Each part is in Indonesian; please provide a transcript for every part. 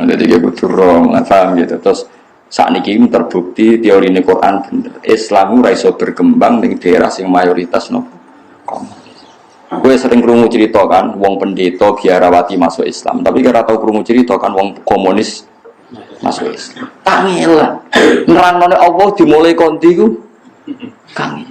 Jadi dia butuh rong, paham gitu. Terus saat ini terbukti teori ini Quran bener. Islam ora iso berkembang di daerah yang mayoritas nopo komunis. Gue sering krungu cerita kan, wong pendeta biarawati masuk Islam, tapi kira tau krungu cerita kan wong komunis masuk Islam. Kangelan. Nerangno Allah dimulai konti ku kangen.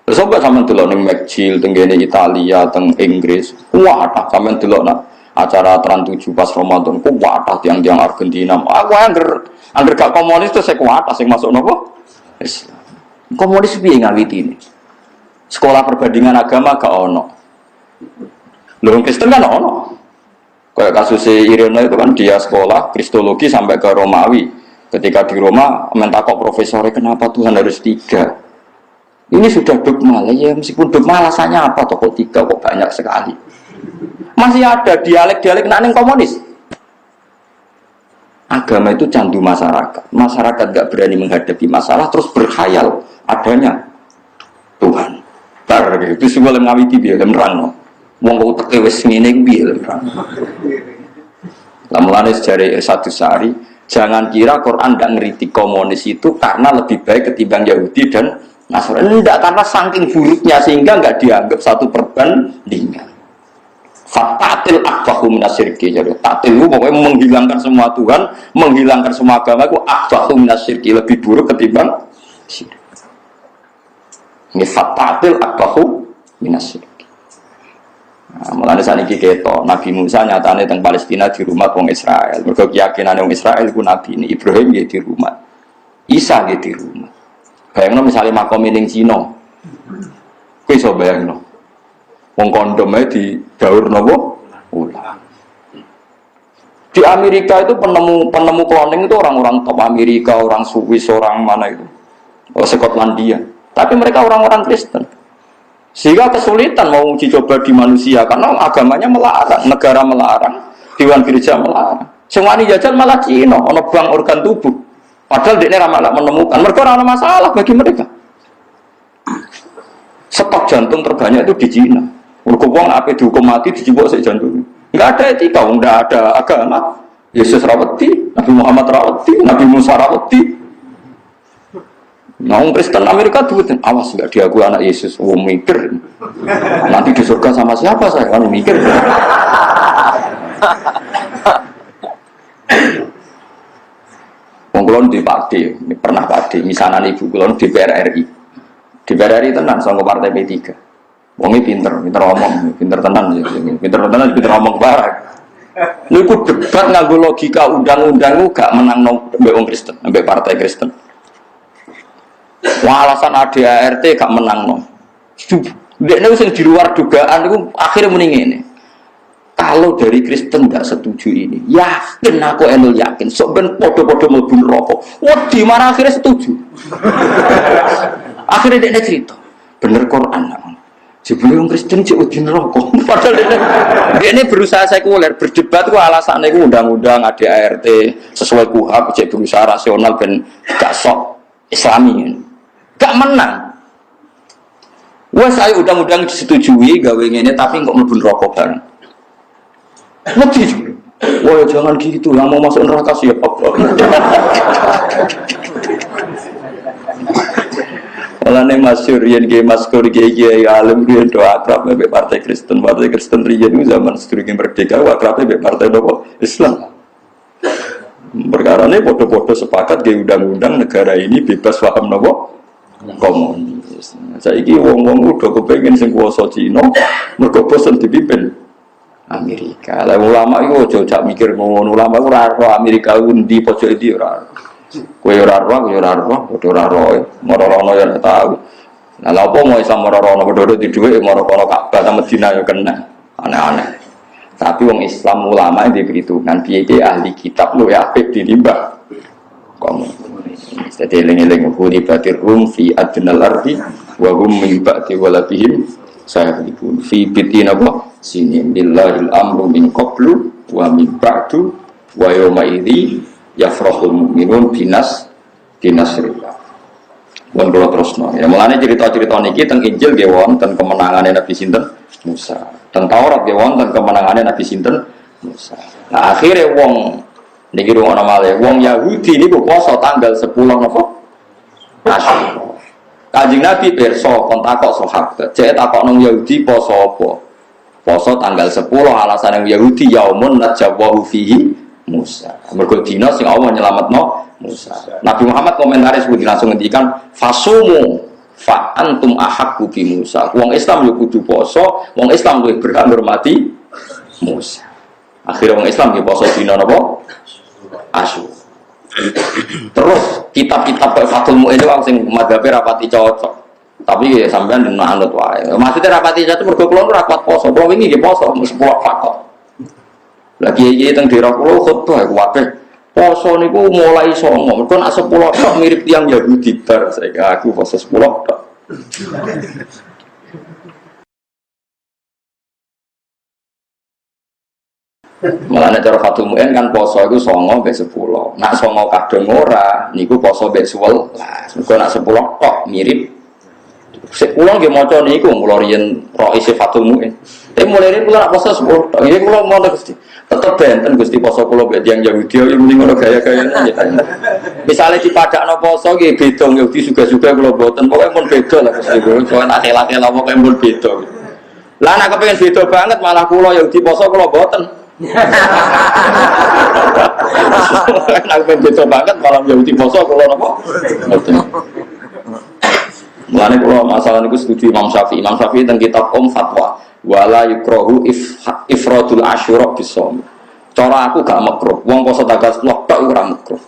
Terus coba sampean delok ning McGill teng kene Italia, teng Inggris. Wah, tak sampean delok nak acara Trans 7 pas Ramadan ku wadah tiang-tiang Argentina. Aku angger gak komunis terus saya kuat sing masuk nopo? Islam. Komunis piye ngawitine? Sekolah perbandingan agama gak ono. Lho Kristen kan ono. Kayak kasus Irina itu kan dia sekolah Kristologi sampai ke Romawi. Ketika di Roma mentakok profesornya kenapa Tuhan harus 3? Ini sudah dogma ya, meskipun dogma alasannya apa toh kok 3 kok banyak sekali. Masih ada dialek-dialek nang komunis. Agama itu candu masyarakat. Masyarakat gak berani menghadapi masalah terus berkhayal adanya Tuhan. Tar itu semua lem ngawiti piye lem nerangno. Wong kok teke wis ngene piye lem nerangno. Lah mulane sejarah satu sehari, jangan kira Quran ndak ngritik komunis itu karena lebih baik ketimbang Yahudi dan Nasrani. Enggak, karena saking buruknya sehingga enggak dianggap satu perbandingan. Fatatil akbahu minasyirki. Jadi tatil itu pokoknya menghilangkan semua Tuhan, menghilangkan semua agama itu akbahu minasyirki, lebih buruk ketimbang syirik. Ini fatatil akbahu minasyirki. Nah, mulane saniki keto Nabi Musa nyatane teng Palestina di rumah wong Israel. Mergo keyakinane wong Israel iku nabi ini Ibrahim nggih di rumah. Isa nggih di rumah. Bayangno misalnya makom ning Cina. Kowe iso bayangno. Wong kondome di daur napa? Ulang. Di Amerika itu penemu cloning itu orang-orang top Amerika, orang Swiss, orang mana itu? Oh, Skotlandia. Tapi mereka orang-orang Kristen. Sehingga kesulitan mau uji coba di manusia karena agamanya melarang, negara melarang, Dewan Gereja melarang. Semua ini jajan malah Cina, ono bank organ tubuh. Padahal dia ramalak menemukan, mereka orang masalah bagi mereka. Stok jantung terbanyak itu di Cina. Mereka uang apa dihukum mati dijebok sik jantung. Enggak ada etika, enggak ada agama. Yesus rawati, Nabi Muhammad rawati, Nabi Musa rawati. Nah, Kristen Amerika tuh awas enggak diakui anak Yesus. Oh mikir. Nanti di surga sama siapa saya kan mikir. Kulon di Pakde, pernah Pakde, misalnya ibu kulon di DPR RI. DPR RI tenan sama partai P3. Wongnya pinter ngomong, pinter tenan ngomong barang. Ini ku debat nganggo logika undang-undang gak menang mbek wong Kristen, mbek partai Kristen. Wah alasan ADART gak menang no. Dekne sing di luar dugaan itu akhirnya muni ngene. Kalau dari Kristen nggak setuju ini, yakin aku enul yakin, sok ben podo-podo mlebu neraka. Wah, di mana akhirnya setuju? Akhirnya dia cerita, bener Quran. Sebelum Kristen cek di neraka. Padahal dia ini berusaha sekuler, berdebat ku alasannya ku undang-undang ADART sesuai KUHP, cek berusaha rasional ben gak sok Islami. Gak menang. Wes ayo undang-undang disetujui gawe ngene tapi kok mlebu neraka bareng. Mati juga. Wah jangan gitu, yang mau masuk neraka siapa? Malah nih masyhur yen ge maskur ge alim riyen do akrab mbek partai Kristen riyen itu zaman sedurunge merdeka akrab mbek partai nopo Islam. Perkara ini podo-podo sepakat ge undang-undang negara ini bebas paham nopo komunis. Saiki wong-wong udah kepengin sing kuwasa Cina mergo bosen dipimpin Amerika. Lah ulama iku aja mikir ngono. Ulama iku ora ro Amerika undi pojok iki ora. Kowe ora ro, padha ora ro. Moro-rono ya tahu. Lah lha opo mau Islam moro-rono padha di dhuwit moro-rono Ka'bah ta Madinah ya kena. Aneh-aneh. Tapi wong Islam ulama iki diperhitungkan piye ahli kitab lu ya apik dinimbang. Komunis. Dadi eling-eling huri batir rum fi adnal ardi wa hum min ba'di walatihim sayhibun fi bitina wa sinin lillahil amru min qablu wa min ba'du wa yawma idzi yafrahul mu'minun binasrillah. Wong kula terusno. Ya mulane cerita-cerita niki teng Injil nggih wonten kemenangane Nabi sinten Musa. Teng Taurat nggih wonten kemenangane Nabi sinten Musa. Nah akhire wong Niki rumono malih. Wong Yahudi niku poso tanggal 10 napa? Asyura. Kanjeng Nabi pirsa kon takok sahabat, cek takok nang Yahudi poso apa? Poso tanggal 10 alasan yang Yahudi yaumun najwahu fihi Musa. Mergo dina sing Allah nyelametno Musa. Nabi Muhammad komentaris kudu langsung ngendikan fasumu fa antum ahaqqu bi Musa. Wong Islam yo kudu poso, wong Islam luwih berhak ngurmati Musa. Akhirnya wong Islam yo poso dina napa? Asyura. Terus kitab-kitab kayak Fathul Mu'in itu sing madhabe rapati cocok. Tapi ya sampean anut wae. Maksudnya rapati cocok mergo kula ora kuat poso. Kula wingi nggih poso mung 10 fakot. Lagi iki teng daerah kula khotbah kuwabe. Poso niku mulai songo. Mergo nek 10 tok mirip tiyang Yahudi bar saiki aku poso 10 tok. Mulane cara Fathul Mu'in kan poso iku 9 mbek 10. Nak 9 kadung ora niku poso mbek 11. Mergo nak 10 tok mirip. Sik kula nggih maca niku kula riyen ro isi Fathul Mu'in. Tapi mulai ini kula nak poso 10 tok. Iki kula ngono Gusti. Tetep benten Gusti poso kula mbek tiyang Yahudi iki muni ngono gaya-gayane nggih. Misale dipadakno poso nggih beda Yahudi juga-juga kula mboten. Pokoke mun beda lah Gusti. Kok nak akhir-akhir pokoke mun beda. Lah nak kepengin beda banget malah kula Yahudi poso kula mboten. Aku begitu banget malam Yahudi poso kalau apa? Mulane kalau masalah niku setuju Imam Syafi'i. Imam Syafi'i teng kitab Fatwa wala yukrahu ifradul asyura bisom. Cara aku gak makruh. Wong poso tanggal 10 tok ora makruh.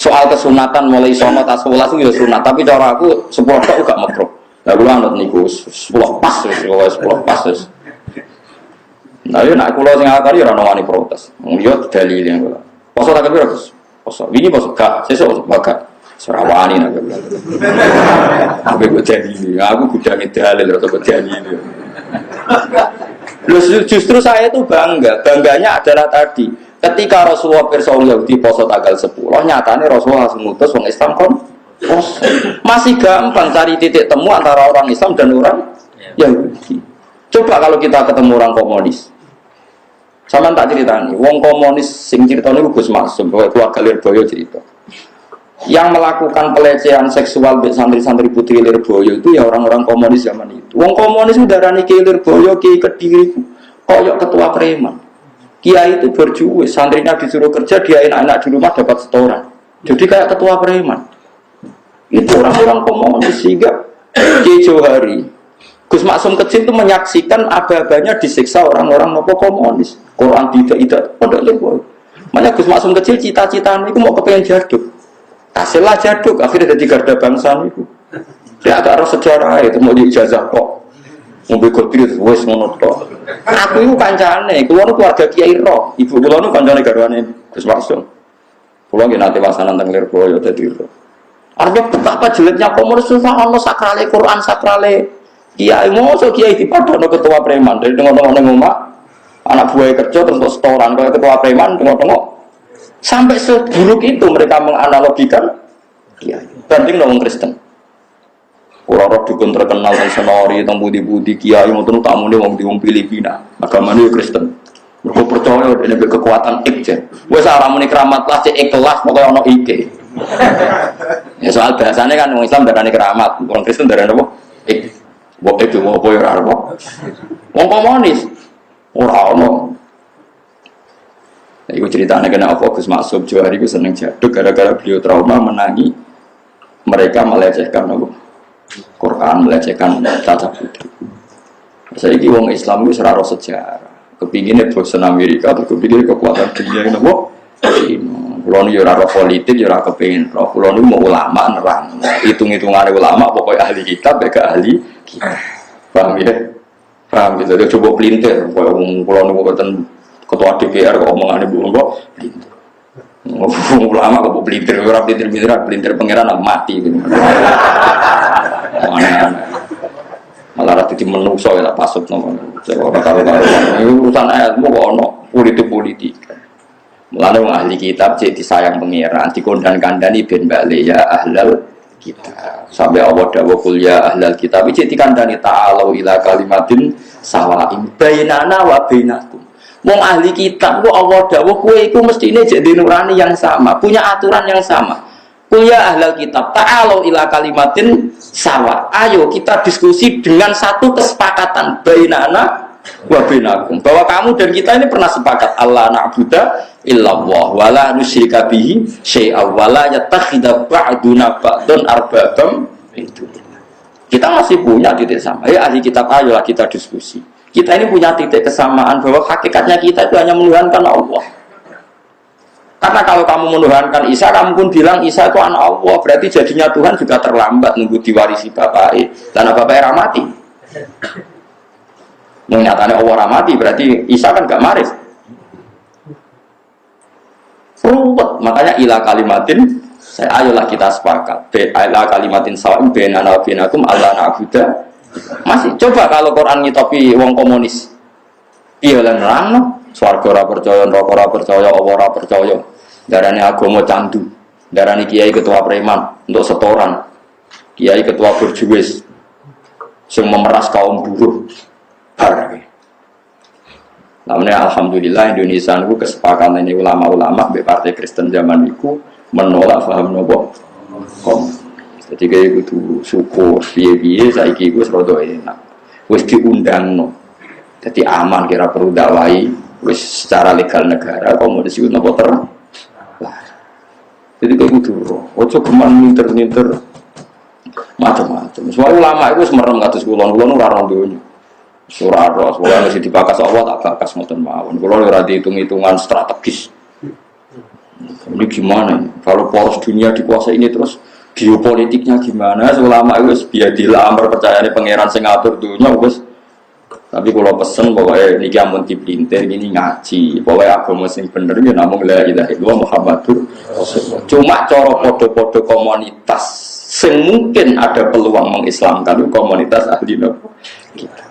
Soal kesunatan mulai sono tas 11 itu ya sunat, tapi cara aku 10 tok gak makruh. Lah kula anut niku 10 pas wis 10 pas wis. Nah, yo nak kula sing akari ora ono wani protes. Yo dalil yang kula. Poso tak kira Gus. Poso. Wingi poso gak, sesuk bakat. Serawani nak kula. Aku kok dalil. Aku gudange dalil atau dalil. Justru saya itu bangga. Bangganya adalah tadi. Ketika Rasulullah pirsa Yahudi poso tanggal 10, nyatane Rasulullah langsung ngutus wong Islam kon poso. Masih gampang cari titik temu antara orang Islam dan orang Yahudi. Coba kalau kita ketemu orang komunis. Sama tak ceritani, wong komunis sing ceritanya Gus Maksum, keluarga Lirboyo cerita. Yang melakukan pelecehan seksual be santri-santri putri Lirboyo itu ya orang-orang komunis zaman itu. Wong komunis udarane Ki Lirboyo, Ki Kediri, koyok ketua preman. Kiai itu berjuang, santrinya disuruh kerja, dia enak-enak di rumah dapat setoran. Jadi kayak ketua preman. Itu orang-orang komunis sehingga Ki Johari, Gus Maksum kecil itu menyaksikan aba-abanya disiksa orang-orang nopo komunis. Quran tidak pondok Lirboyo. Makanya Gus Maksum kecil cita-citanya itu mau kepengen jaduk. Hasilnya jaduk, akhirnya jadi garda bangsa itu. Ya agak harus sejarah itu mau diijazah kok. Mobil kotir itu wes ngono tok. Aku itu kancane, keluarga Kiai Roh. Ibu kula nu kancane garwane Gus Maksum. Kula nggih nate wasanan teng Lirboyo dadi Roh. Artinya betapa jeleknya komunis itu ono sakrale Quran, sakrale Kiai mosok Kiai dipadano ketua preman dari tengok-tengok ning omah. Anak buah kerja terus setoran kalau ketua preman tengok-tengok sampai seburuk itu mereka menganalogikan Kiai. Banding orang Kristen. Orang-orang dukun terkenal teng Senori, teng budi-budi Kiai ngoten tamune wong di Filipina. Agamane Kristen. Mergo percaya dene kekuatan ik. Wis ora muni keramat lah cek ikhlas pokoke ana iki. Ya soal bahasane kan wong Islam darane keramat, wong Kristen darane apa? Ik. Wong itu mau apa ya ora ono. Wong komunis ora ono. Iku ceritanya kena apa Gus Maksum Johari ku seneng jaduk gara-gara beliau trauma menangi mereka melecehkan apa? Quran, melecehkan cacat putri. Saiki wong Islam wis ora ro sejarah. Kepingine bosen Amerika atau kepingine kekuatan dunia ini apa? Kulo nu ora ro politik, ora kepengin ro. Kulo nu mau ulama nerang. Hitung-hitungane ulama pokoknya ahli kitab gak ahli kitab. Paham ya? Paham gitu. Dia coba pelintir. Kalau nu buatan ketua DPR kok omongannya bu kok pelintir. Ulama kok pelintir. Orang pelintir pangeran mati. Gitu. Malah rati di menungso ya tak pasut nomor. Orang taruh-taruh. Urusan ayatmu kok ono politik. Mulane wong ahli kitab cek disayang pangeran, dikondang-kandani ben bali ya ahlal kitab. Sampai Allah dawuh kul ya ahlal kitab cek dikandani ta'alu ila kalimatin sawa'in bainana wa bainakum. Wong ahli kitab ku Allah dawuh kowe iku mestine jadi nurani yang sama, punya aturan yang sama. Kuya ahlal kitab, ta'alu ila kalimatin sawa. Ayo kita diskusi dengan satu kesepakatan bainana wa bainakum. Bahwa kamu dan kita ini pernah sepakat Allah na'budu illallah wa la nusyrika bihi syai'a wa la yattakhidha ba'duna ba'dun arbabam itu. Kita masih punya titik sama. Ya ahli kitab, ayolah kita diskusi. Kita ini punya titik kesamaan bahwa hakikatnya kita itu hanya menuhankan Allah. Karena kalau kamu menuhankan Isa, kamu pun bilang Isa itu anak Allah, berarti jadinya Tuhan juga terlambat nunggu diwarisi bapaknya. Dan bapaknya ramati. Menyatakan Allah ramati, berarti Isa kan gak maris. Ruwet, makanya ila kalimatin, ayolah kita sepakat. Ila kalimatin sawa'im bainana wa bainakum alla na'budu. Masih coba kalau Quran ngitopi wong komunis. Iya lan nerangno, swarga ora percaya, neraka ora percaya, Allah ora percaya. Darane agama candu. Darane kiai ketua preman untuk setoran. Kiai ketua berjuwis sing memeras kaum buruh. Namanya alhamdulillah Indonesia niku kesepakatan ini ulama-ulama mbek partai Kristen zaman niku menolak paham nopo kom. Jadi kayak gitu syukur piye-piye saiki wis rada enak. Wis diundangno. Jadi aman kira perlu dakwai wis secara legal negara komunis iku napa ter. Jadi kayak gitu. Ojo geman minter-minter macam-macam. Semua ulama itu semerem kados kula-kula ora rondo. Surah Ar-Ras, wong sing dibakas Allah tak bakas ngoten mawon. Kula ora dihitung-hitungan strategis. Ini gimana? Kalau poros dunia dikuasai ini terus geopolitiknya gimana? Ulama itu biadilah amar percayane pangeran sing ngatur dunia wis. Tapi kalau pesen pokoknya niki amun dipelintir gini ngaji. Pokoknya agama sing bener ya namung la ilaha illallah Muhammadur Rasulullah. Cuma cara podo-podo komunitas sing mungkin ada peluang mengislamkan komunitas ahli kita.